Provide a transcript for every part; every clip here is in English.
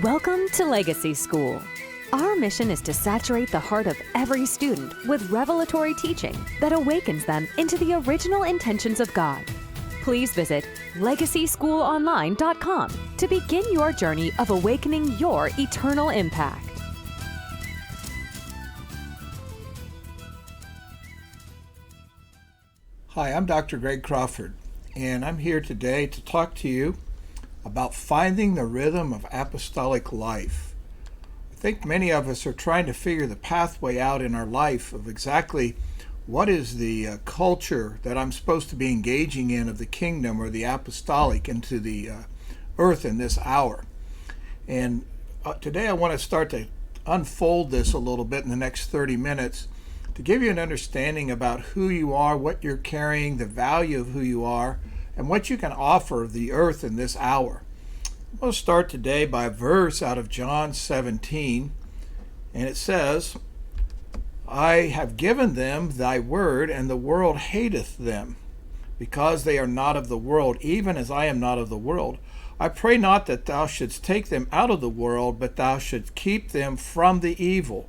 Welcome to Legacy School. Our mission is to saturate the heart of every student with revelatory teaching that awakens them into the original intentions of God. Please visit LegacySchoolOnline.com to begin your journey of awakening your eternal impact. Hi, I'm Dr. Greg Crawford, and I'm here today to talk to you about finding the rhythm of apostolic life. I think many of us are trying to figure the pathway out in our life of exactly what is the culture that I'm supposed to be engaging in of the kingdom or the apostolic into the earth in this hour. And today I want to start to unfold this a little bit in the next 30 minutes to give you an understanding about who you are, what you're carrying, the value of who you are, and what you can offer the earth in this hour. We'll start today by a verse out of John 17, and it says, I have given them thy word, and the world hateth them, because they are not of the world, even as I am not of the world. I pray not that thou shouldst take them out of the world, but thou shouldst keep them from the evil.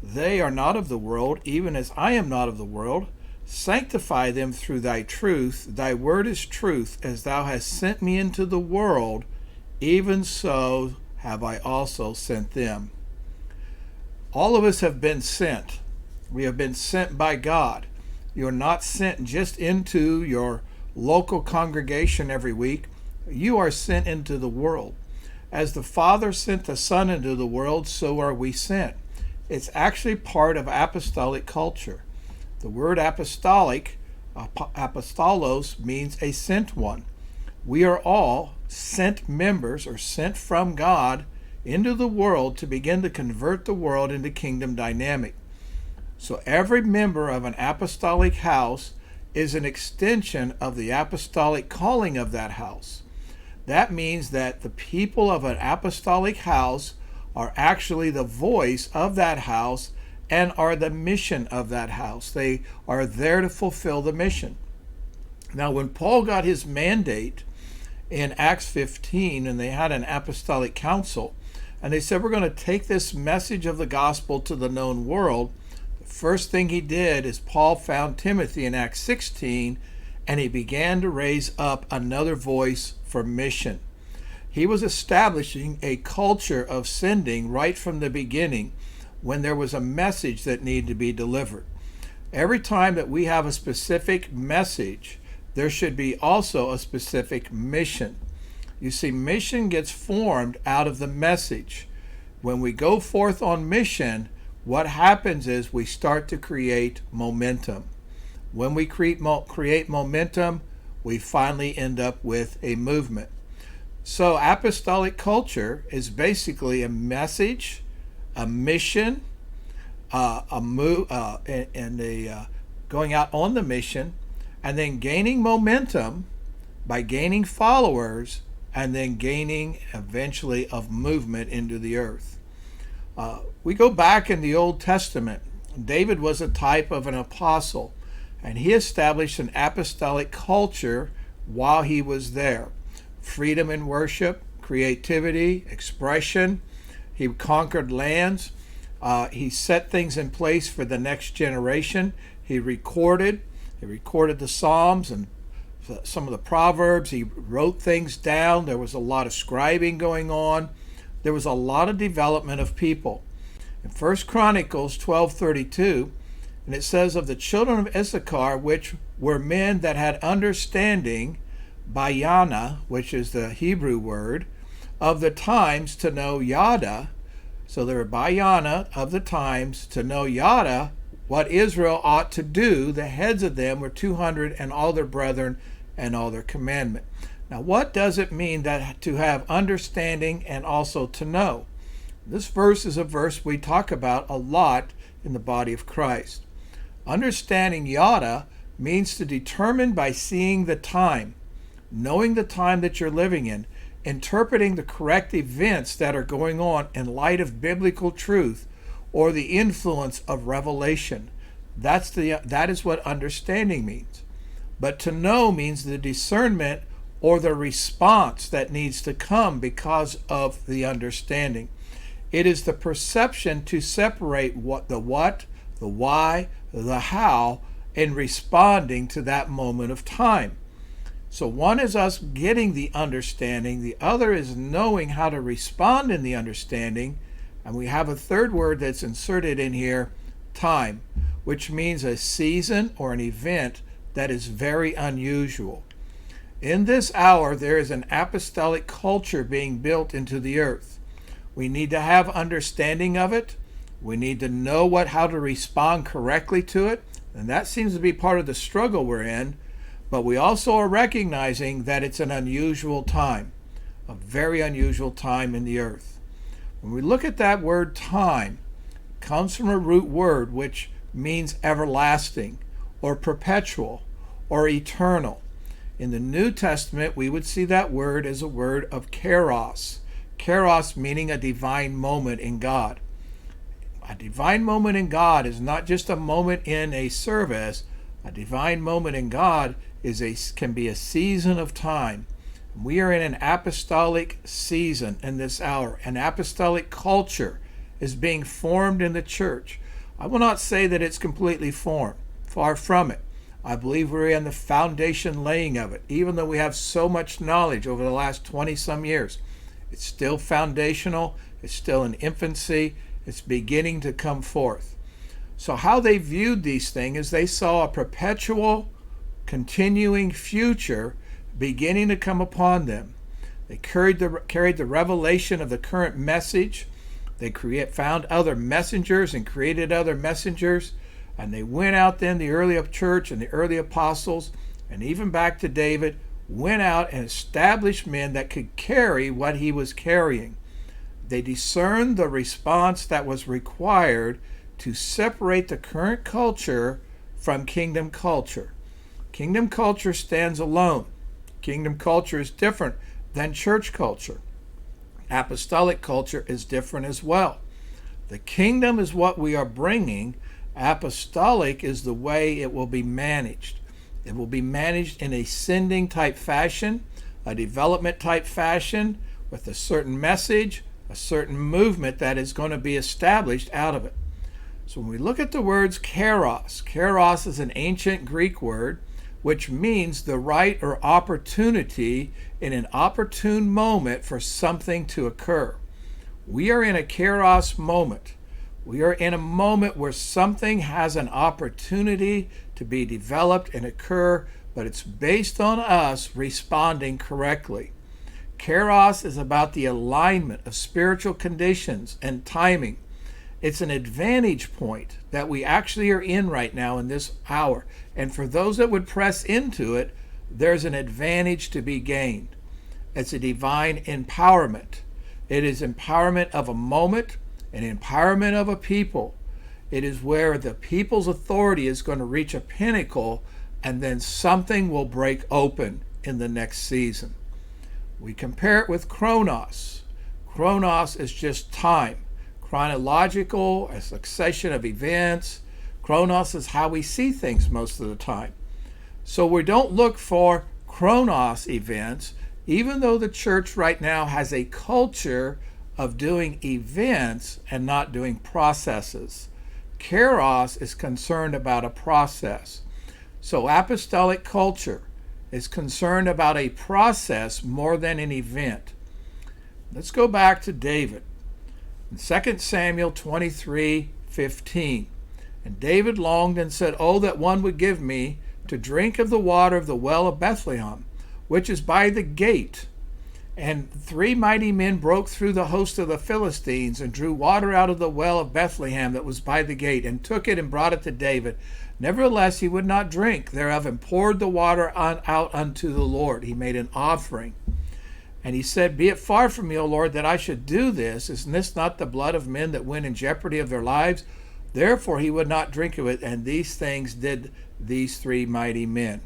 They are not of the world, even as I am not of the world. Sanctify them through thy truth. Thy word is truth. As thou hast sent me into the world, even so have I also sent them. All of us have been sent. We have been sent by God. You are not sent just into your local congregation every week. You are sent into the world. As the Father sent the Son into the world, so are we sent. It's actually part of apostolic culture. The word apostolic, apostolos, means a sent one. We are all sent members or sent from God into the world to begin to convert the world into kingdom dynamic. So every member of an apostolic house is an extension of the apostolic calling of that house. That means that the people of an apostolic house are actually the voice of that house and are the mission of that house. They are there to fulfill the mission. Now, when Paul got his mandate in Acts 15, and they had an apostolic council, and they said, we're going to take this message of the gospel to the known world, the first thing he did is Paul found Timothy in Acts 16, and he began to raise up another voice for mission. He was establishing a culture of sending right from the beginning when there was a message that needed to be delivered. Every time that we have a specific message, there should be also a specific mission. You see, mission gets formed out of the message. When we go forth on mission, what happens is we start to create momentum. When we create momentum, we finally end up with a movement. So apostolic culture is basically a message, a mission, going out on the mission, and then gaining momentum by gaining followers, and then gaining eventually of movement into the earth. We go back in the Old Testament. David was a type of an apostle, and he established an apostolic culture while he was there. Freedom in worship, creativity, expression. He conquered lands. He set things in place for the next generation. He recorded the Psalms and some of the Proverbs. He wrote things down. There was a lot of scribing going on. There was a lot of development of people. In 1 Chronicles 12:32, and it says, of the children of Issachar, which were men that had understanding, bayana, which is the Hebrew word, of the times to know yada. So there were bayana of the times to know yada, what Israel ought to do. The heads of them were 200, and all their brethren and all their commandment. Now, what does it mean that to have understanding and also to know? This verse is a verse we talk about a lot in the body of Christ. Understanding yada means to determine by seeing the time, knowing the time that you're living in, interpreting the correct events that are going on in light of biblical truth or the influence of revelation. That is what understanding means. But to know means the discernment or the response that needs to come because of the understanding. It is the perception to separate the what, the why, the how, in responding to that moment of time. So one is us getting the understanding, the other is knowing how to respond in the understanding, and we have a third word that's inserted in here, time, which means a season or an event that is very unusual. In this hour, there is an apostolic culture being built into the earth. We need to have understanding of it. We need to know how to respond correctly to it, and that seems to be part of the struggle we're in. But we also are recognizing that it's an unusual time, a very unusual time in the earth. When we look at that word time, it comes from a root word which means everlasting or perpetual or eternal. In the New Testament, we would see that word as a word of kairos. Kairos meaning a divine moment in God. A divine moment in God is not just a moment in a service. A divine moment in God can be a season of time. We are in an apostolic season in this hour. An apostolic culture is being formed in the church. I will not say that it's completely formed. Far from it. I believe we're in the foundation laying of it. Even though we have so much knowledge over the last 20-some years, it's still foundational. It's still in infancy. It's beginning to come forth. So how they viewed these things is they saw a perpetual, continuing future beginning to come upon them. They carried the revelation of the current message. They found other messengers and created other messengers. And they went out then, the early church and the early apostles, and even back to David, went out and established men that could carry what he was carrying. They discerned the response that was required to separate the current culture from kingdom culture. Kingdom culture stands alone. Kingdom culture is different than church culture. Apostolic culture is different as well. The kingdom is what we are bringing. Apostolic is the way it will be managed. It will be managed in a sending type fashion, a development type fashion, with a certain message, a certain movement that is going to be established out of it. So when we look at the words kairos, kairos is an ancient Greek word which means the right or opportunity in an opportune moment for something to occur. We are in a kairos moment. We are in a moment where something has an opportunity to be developed and occur, but it's based on us responding correctly. Kairos is about the alignment of spiritual conditions and timing. It's an advantage point that we actually are in right now in this hour. And for those that would press into it, there's an advantage to be gained. It's a divine empowerment. It is empowerment of a moment, an empowerment of a people. It is where the people's authority is going to reach a pinnacle, and then something will break open in the next season. We compare it with chronos. Chronos is just time. Chronological, a succession of events. Chronos is how we see things most of the time. So we don't look for chronos events, even though the church right now has a culture of doing events and not doing processes. Kairos is concerned about a process. So apostolic culture is concerned about a process more than an event. Let's go back to David. In 2 Samuel 23:15, and David longed and said, "Oh, that one would give me to drink of the water of the well of Bethlehem, which is by the gate." And 3 mighty men broke through the host of the Philistines and drew water out of the well of Bethlehem that was by the gate, and took it and brought it to David. Nevertheless, he would not drink thereof, and poured the water out unto the Lord. He made an offering. And he said, "Be it far from me, O Lord, that I should do this. Is this not the blood of men that went in jeopardy of their lives?" Therefore he would not drink of it, and these things did these 3 mighty men.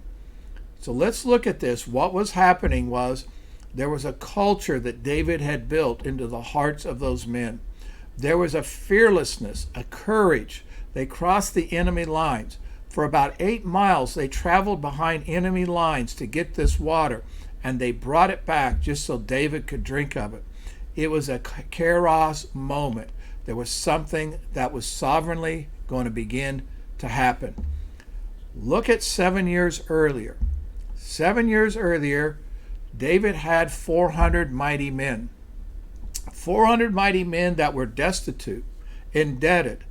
So let's look at this. What was happening was there was a culture that David had built into the hearts of those men. There was a fearlessness, a courage. They crossed the enemy lines. For about 8 miles, they traveled behind enemy lines to get this water. and they brought it back just so David could drink of it. It was a kairos moment. There was something that was sovereignly going to begin to happen. Look at 7 years earlier. 7 years earlier, David had 400 mighty men. 400 mighty men that were destitute, indebted.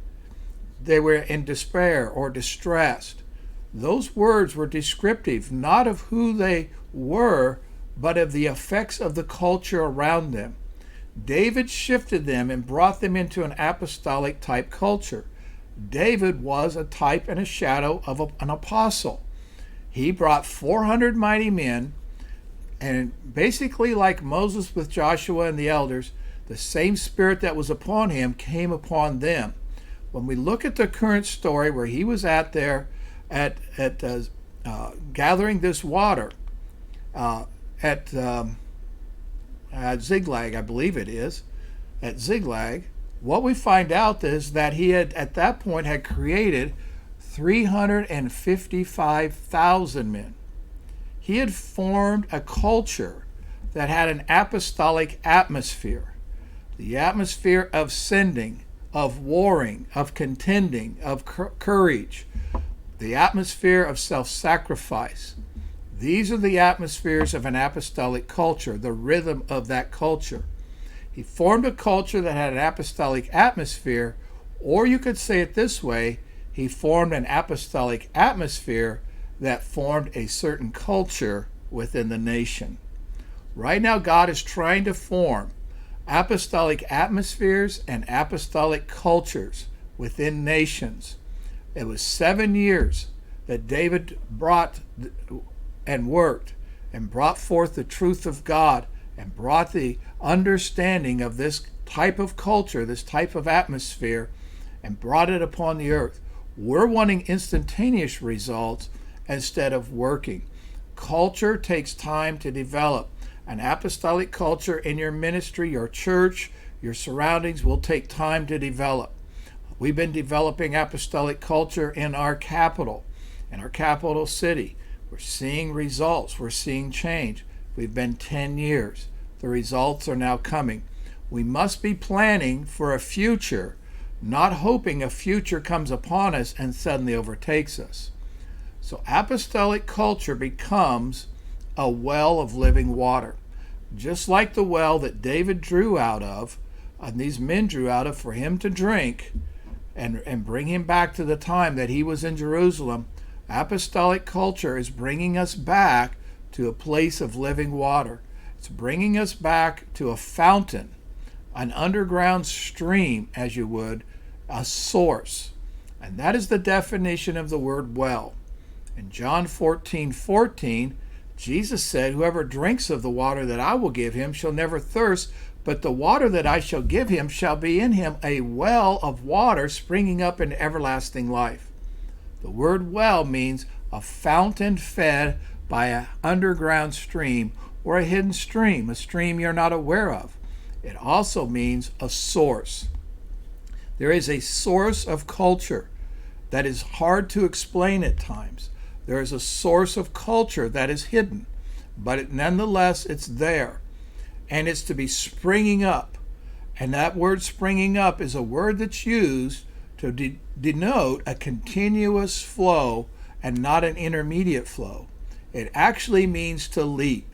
They were in despair or distressed. Those words were descriptive not of who they were, but of the effects of the culture around them. David shifted them and brought them into an apostolic type culture. David was a type and a shadow of an apostle. He brought 400 mighty men, and basically like Moses with Joshua and the elders, the same spirit that was upon him came upon them. When we look at the current story where he was at gathering this water at Ziklag, I believe it is, at Ziklag, what we find out is that he had at that point had created 355,000 men. He had formed a culture that had an apostolic atmosphere, the atmosphere of sending, of warring, of contending, of courage, the atmosphere of self-sacrifice. These are the atmospheres of an apostolic culture, the rhythm of that culture. He formed a culture that had an apostolic atmosphere, or you could say it this way, he formed an apostolic atmosphere that formed a certain culture within the nation. Right now, God is trying to form apostolic atmospheres and apostolic cultures within nations. It was 7 years that David brought and worked and brought forth the truth of God and brought the understanding of this type of culture, this type of atmosphere, and brought it upon the earth. We're wanting instantaneous results instead of working. Culture takes time to develop. An apostolic culture in your ministry, your church, your surroundings will take time to develop. We've been developing apostolic culture in our capital city. We're seeing results. We're seeing change. We've been 10 years. The results are now coming. We must be planning for a future, not hoping a future comes upon us and suddenly overtakes us. So apostolic culture becomes a well of living water. Just like the well that David drew out of, and these men drew out of for him to drink and bring him back to the time that he was in Jerusalem, apostolic culture is bringing us back to a place of living water. It's bringing us back to a fountain, an underground stream, as you would, a source. And that is the definition of the word well. In John 14:14, Jesus said, "Whoever drinks of the water that I will give him shall never thirst, but the water that I shall give him shall be in him a well of water springing up into everlasting life." The word well means a fountain fed by an underground stream or a hidden stream, a stream you're not aware of. It also means a source. There is a source of culture that is hard to explain at times. There is a source of culture that is hidden, but nonetheless it's there. And it's to be springing up. And that word springing up is a word that's used to denote a continuous flow and not an intermediate flow. It actually means to leap.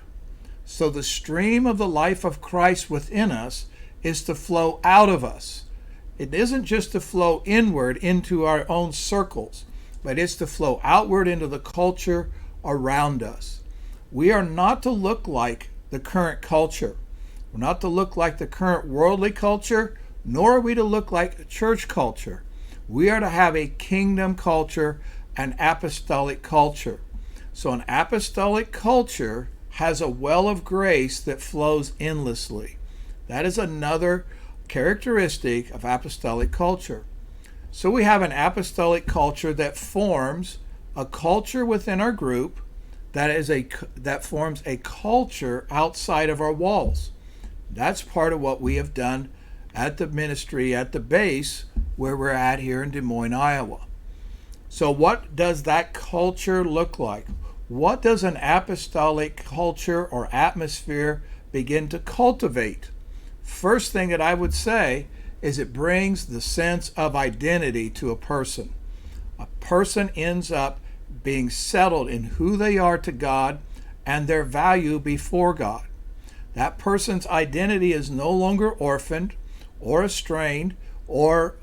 So the stream of the life of Christ within us is to flow out of us. It isn't just to flow inward into our own circles, but it's to flow outward into the culture around us. We are not to look like the current culture. We're not to look like the current worldly culture, nor are we to look like church culture. We are to have a kingdom culture, an apostolic culture. So an apostolic culture has a well of grace that flows endlessly. That is another characteristic of apostolic culture. So we have an apostolic culture that forms a culture within our group that forms a culture outside of our walls. That's part of what we have done at the ministry, at the base where we're at here in Des Moines, Iowa. So what does that culture look like? What does an apostolic culture or atmosphere begin to cultivate? First thing that I would say is it brings the sense of identity to a person. A person ends up being settled in who they are to God and their value before God. That person's identity is no longer orphaned or estranged or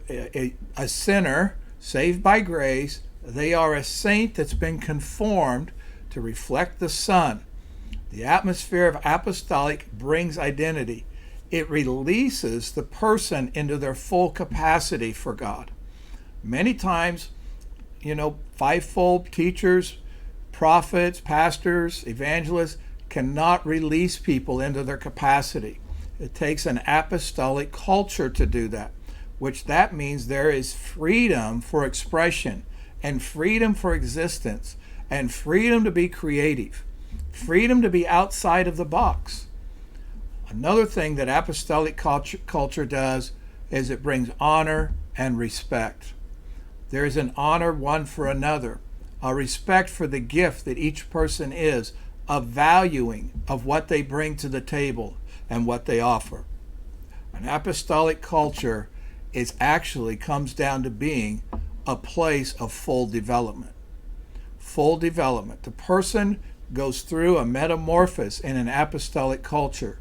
a sinner saved by grace. They are a saint that's been conformed to reflect the Son. The atmosphere of apostolic brings identity. It releases the person into their full capacity for God. Many times, fivefold teachers, prophets, pastors, evangelists cannot release people into their capacity. It takes an apostolic culture to do that, which that means there is freedom for expression and freedom for existence and freedom to be creative, freedom to be outside of the box. Another thing that apostolic culture does is it brings honor and respect. There is an honor one for another, a respect for the gift that each person is, a valuing of what they bring to the table and what they offer. An apostolic culture comes down to being a place of full development. Full development. The person goes through a metamorphosis in an apostolic culture.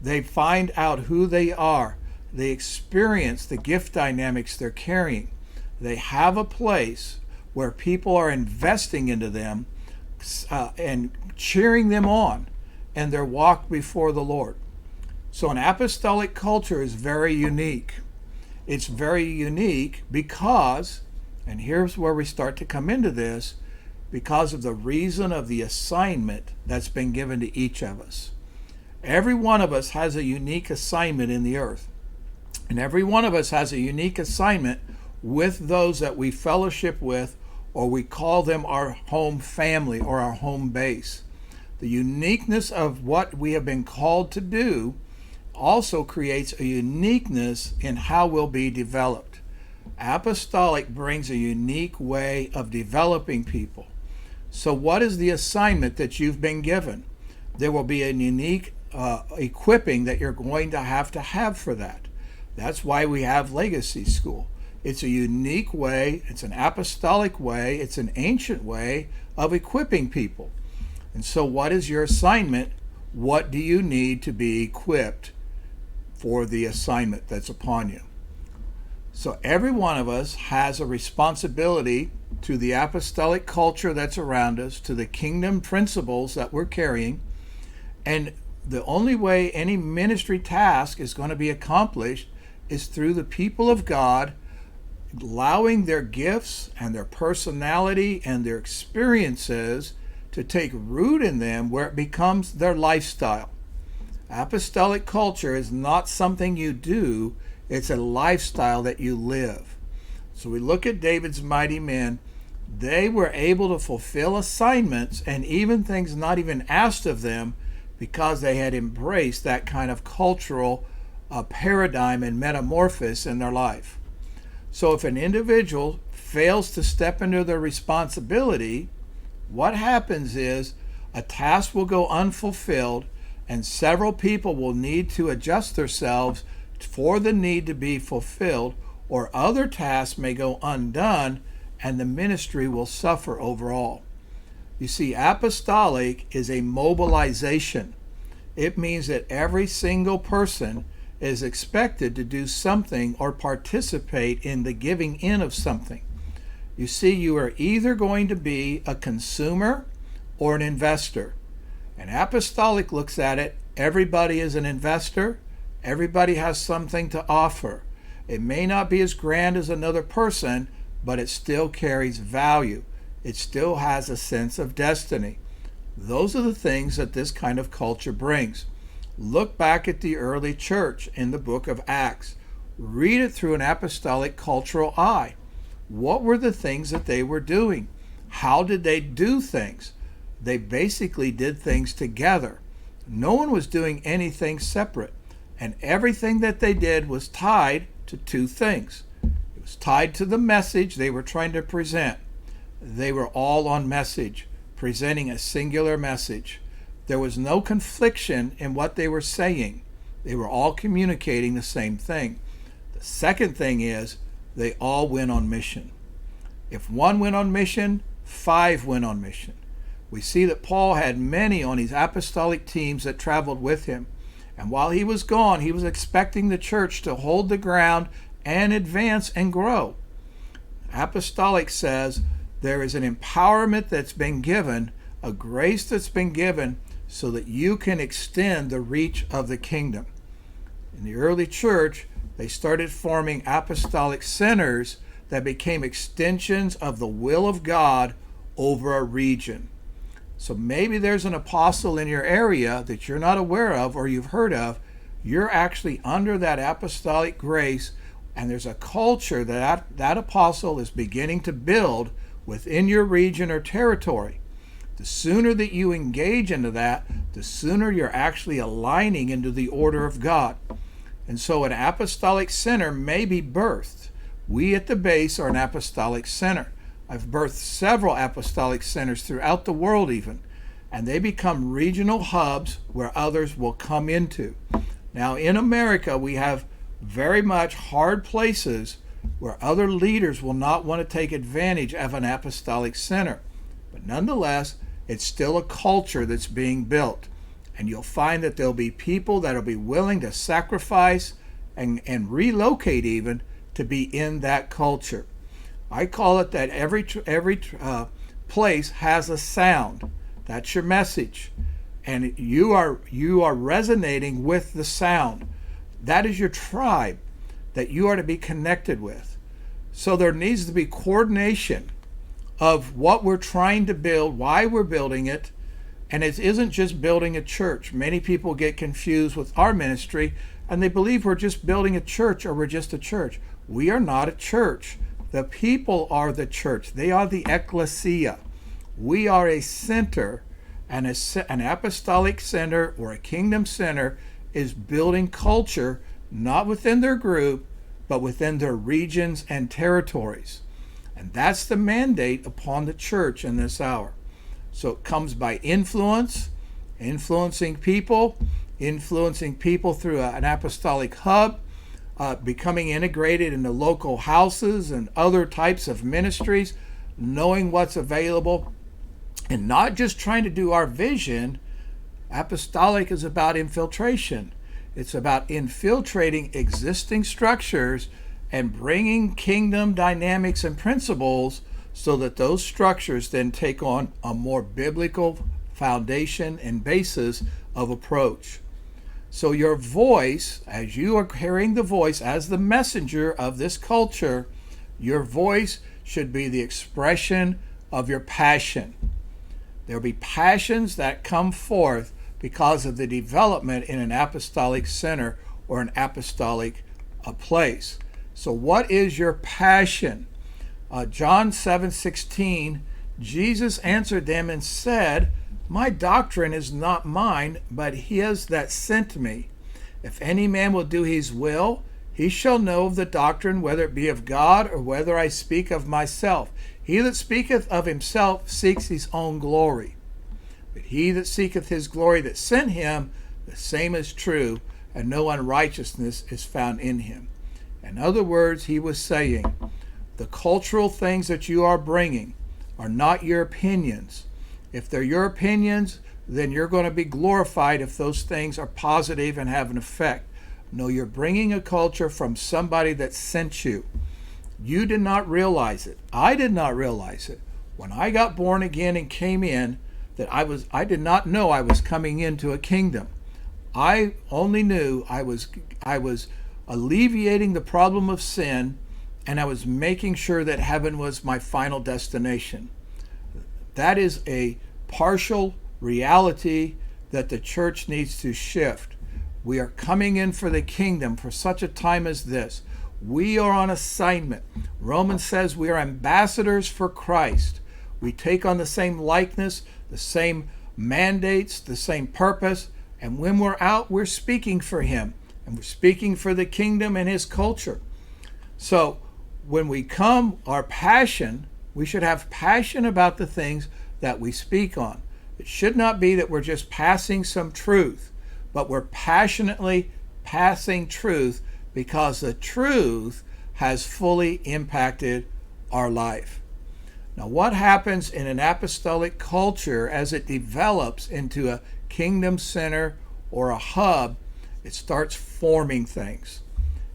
They find out who they are. They experience the gift dynamics they're carrying. They have a place where people are investing into them and cheering them on in their walk before the Lord. So an apostolic culture is very unique. It's very unique because, and here's where we start to come into this, because of the reason of the assignment that's been given to each of us. Every one of us has a unique assignment in the earth. And every one of us has a unique assignment with those that we fellowship with, or we call them our home family or our home base. The uniqueness of what we have been called to do also creates a uniqueness in how we'll be developed. Apostolic brings a unique way of developing people. So what is the assignment that you've been given? There will be a unique equipping that you're going to have for that. That's why we have Legacy School. It's a unique way, it's an apostolic way, it's an ancient way of equipping people. And so what is your assignment? What do you need to be equipped for the assignment that's upon you? So every one of us has a responsibility to the apostolic culture that's around us, to the kingdom principles that we're carrying. And the only way any ministry task is going to be accomplished is through the people of God allowing their gifts and their personality and their experiences to take root in them where it becomes their lifestyle. Apostolic culture is not something you do, it's a lifestyle that you live. So we look at David's mighty men. They were able to fulfill assignments and even things not even asked of them because they had embraced that kind of cultural paradigm and metamorphosis in their life. So if an individual fails to step into their responsibility, what happens is a task will go unfulfilled and several people will need to adjust themselves for the need to be fulfilled, or other tasks may go undone and the ministry will suffer overall. You see, apostolic is a mobilization. It means that every single person is expected to do something or participate in the giving in of something. You see, you are either going to be a consumer or an investor. And apostolic looks at it, everybody is an investor, everybody has something to offer. It may not be as grand as another person, but it still carries value. It still has a sense of destiny. Those are the things that this kind of culture brings. Look back at the early church in the book of Acts. Read it through an apostolic cultural eye. What were the things that they were doing? How did they do things? They basically did things together. No one was doing anything separate. And everything that they did was tied to two things. It was tied to the message they were trying to present. They were all on message, presenting a singular message. There was no confliction in what they were saying. They were all communicating the same thing. The second thing is they all went on mission. If one went on mission, 5 went on mission. We see that Paul had many on his apostolic teams that traveled with him. And while he was gone, he was expecting the church to hold the ground and advance and grow. Apostolic says there is an empowerment that's been given, a grace that's been given, so that you can extend the reach of the kingdom. In the early church, they started forming apostolic centers that became extensions of the will of God over a region. So maybe there's an apostle in your area that you're not aware of or you've heard of. You're actually under that apostolic grace, and there's a culture that apostle is beginning to build within your region or territory. The sooner that you engage into that, the sooner you're actually aligning into the order of God. And so an apostolic center may be birthed. We at the base are an apostolic center. I've birthed several apostolic centers throughout the world even, and they become regional hubs where others will come into. Now in America, we have very much hard places where other leaders will not want to take advantage of an apostolic center. But nonetheless, it's still a culture that's being built. And you'll find that there'll be people that'll be willing to sacrifice and relocate even to be in that culture. I call it that every place has a sound. That's your message. And you are resonating with the sound. That is your tribe that you are to be connected with. So there needs to be coordination of what we're trying to build, why we're building it. And it isn't just building a church. Many people get confused with our ministry and they believe we're just building a church or we're just a church. We are not a church. The people are the church. They are the ecclesia. We are a center, and an apostolic center or a kingdom center is building culture, not within their group, but within their regions and territories. And that's the mandate upon the church in this hour. So it comes by influence, influencing people through an apostolic hub, becoming integrated into local houses and other types of ministries, knowing what's available, and not just trying to do our vision. Apostolic is about infiltration. It's about infiltrating existing structures and bringing kingdom dynamics and principles so that those structures then take on a more biblical foundation and basis of approach. So your voice, as you are carrying the voice as the messenger of this culture, your voice should be the expression of your passion. There will be passions that come forth because of the development in an apostolic center or an apostolic place. So what is your passion? John 7:16, Jesus answered them and said, "My doctrine is not mine, but his that sent me. If any man will do his will, he shall know of the doctrine, whether it be of God or whether I speak of myself. He that speaketh of himself seeks his own glory. But he that seeketh his glory that sent him, the same is true, and no unrighteousness is found in him." In other words, he was saying, the cultural things that you are bringing are not your opinions. If they're your opinions, then you're going to be glorified if those things are positive and have an effect. No, you're bringing a culture from somebody that sent you. You did not realize it. I did not realize it. When I got born again and came in, that I did not know I was coming into a kingdom. I only knew I was alleviating the problem of sin, and I was making sure that heaven was my final destination. That is a partial reality that the church needs to shift. We are coming in for the kingdom for such a time as this. We are on assignment. Romans says we are ambassadors for Christ. We take on the same likeness, the same mandates, the same purpose, and when we're out, we're speaking for him, and we're speaking for the kingdom and his culture. So when we come, our passion, we should have passion about the things that we speak on. It should not be that we're just passing some truth, but we're passionately passing truth because the truth has fully impacted our life. Now, what happens in an apostolic culture as it develops into a kingdom center or a hub? It starts forming things.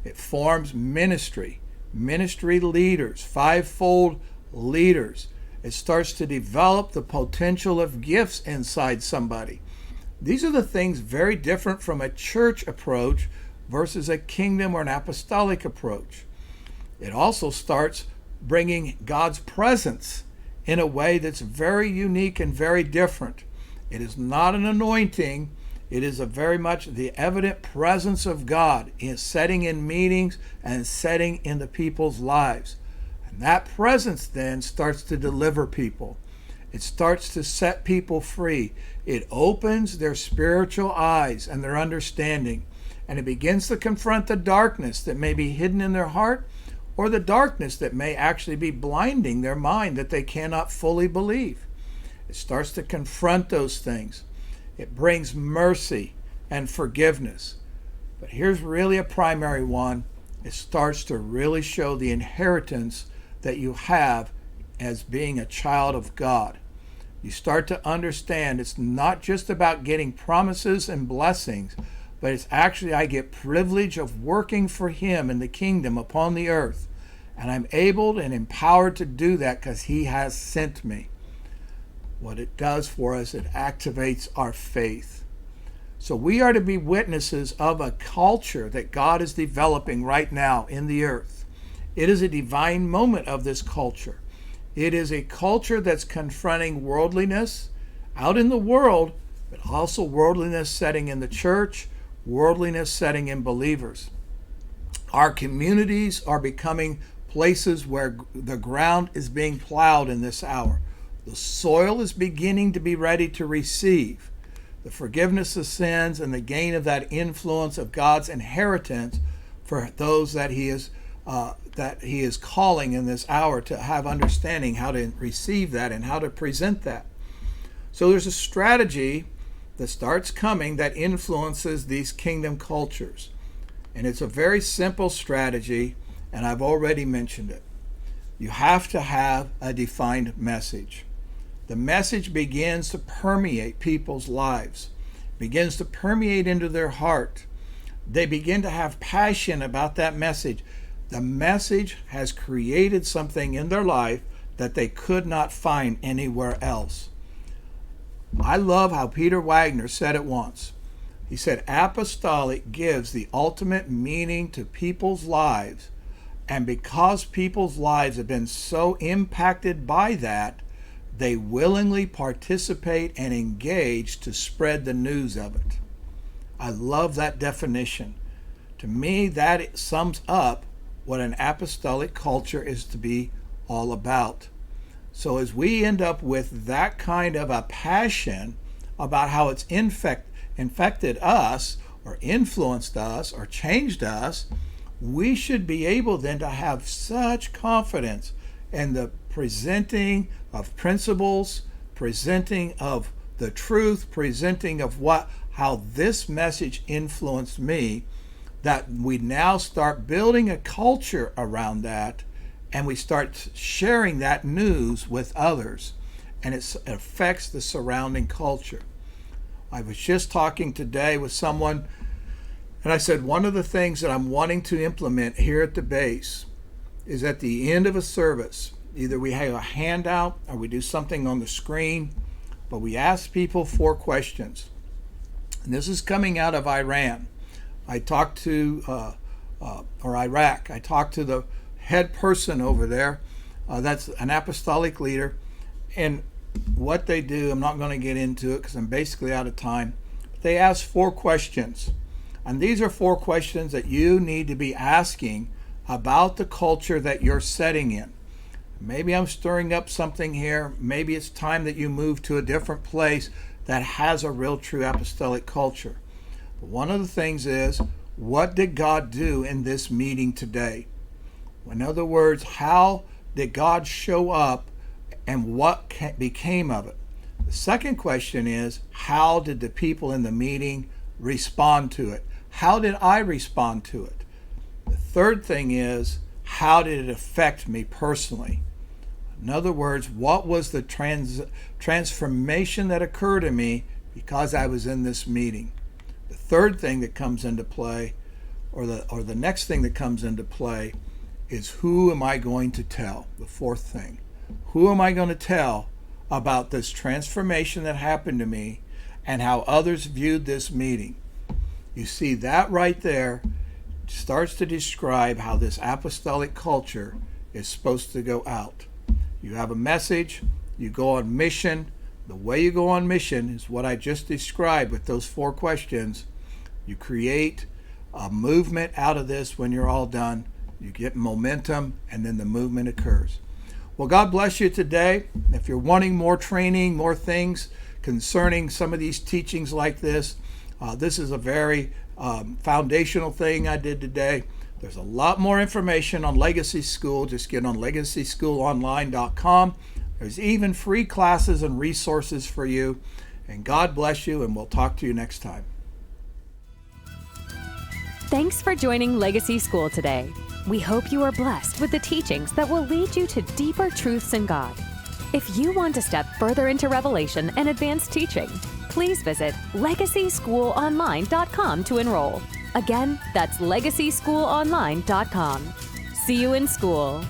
It forms ministry leaders, fivefold leaders. It starts to develop the potential of gifts inside somebody. These are the things very different from a church approach versus a kingdom or an apostolic approach. It also starts bringing God's presence in a way that's very unique and very different. It is not an anointing. It is a very much the evident presence of God in setting in meetings and setting in the people's lives. And that presence then starts to deliver people. It starts to set people free. It opens their spiritual eyes and their understanding. And it begins to confront the darkness that may be hidden in their heart, or the darkness that may actually be blinding their mind that they cannot fully believe. It starts to confront those things. It brings mercy and forgiveness. But here's really a primary one. It starts to really show the inheritance that you have as being a child of God. You start to understand it's not just about getting promises and blessings, but it's actually I get privilege of working for Him in the kingdom upon the earth. And I'm able and empowered to do that because He has sent me. What it does for us, it activates our faith. So we are to be witnesses of a culture that God is developing right now in the earth. It is a divine moment of this culture. It is a culture that's confronting worldliness out in the world, but also worldliness setting in the church, worldliness setting in believers. Our communities are becoming places where the ground is being plowed in this hour. The soil is beginning to be ready to receive the forgiveness of sins and the gain of that influence of God's inheritance for those that He is calling in this hour to have understanding how to receive that and how to present that. So there's a strategy that starts coming that influences these kingdom cultures. And it's a very simple strategy, and I've already mentioned it. You have to have a defined message. The message begins to permeate people's lives, begins to permeate into their heart. They begin to have passion about that message. The message has created something in their life that they could not find anywhere else. I love how Peter Wagner said it once. He said, apostolic gives the ultimate meaning to people's lives, and because people's lives have been so impacted by that, they willingly participate and engage to spread the news of it. I love that definition. To me, that sums up what an apostolic culture is to be all about. So as we end up with that kind of a passion about how it's infected us or influenced us or changed us, we should be able then to have such confidence in the presenting of principles, presenting of the truth, presenting of how this message influenced me, that we now start building a culture around that, and we start sharing that news with others, and it affects the surrounding culture. I was just talking today with someone, and I said one of the things that I'm wanting to implement here at the base is at the end of a service, either we have a handout or we do something on the screen, but we ask people 4 questions. And this is coming out of Iran. I talked to, or Iraq, I talked to the head person over there. That's an apostolic leader. And what they do, I'm not going to get into it because I'm basically out of time. They ask 4 questions. And these are 4 questions that you need to be asking about the culture that you're setting in. Maybe I'm stirring up something here. Maybe it's time that you move to a different place that has a real true apostolic culture. But one of the things is, what did God do in this meeting today? In other words, how did God show up and what became of it? The second question is, how did the people in the meeting respond to it? How did I respond to it? The third thing is, how did it affect me personally? In other words, what was the transformation that occurred in me because I was in this meeting? The third thing that comes into play, or the next thing that comes into play, is who am I going to tell? The fourth thing. Who am I going to tell about this transformation that happened to me and how others viewed this meeting? You see, that right there starts to describe how this apostolic culture is supposed to go out. You have a message, you go on mission. The way you go on mission is what I just described with those 4 questions. You create a movement out of this when you're all done. You get momentum, and then the movement occurs. Well, God bless you today. If you're wanting more training, more things concerning some of these teachings like this is a very foundational thing I did today. There's a lot more information on Legacy School. Just get on legacyschoolonline.com. There's even free classes and resources for you. And God bless you, and we'll talk to you next time. Thanks for joining Legacy School today. We hope you are blessed with the teachings that will lead you to deeper truths in God. If you want to step further into revelation and advanced teaching, please visit legacyschoolonline.com to enroll. Again, that's legacyschoolonline.com. See you in school.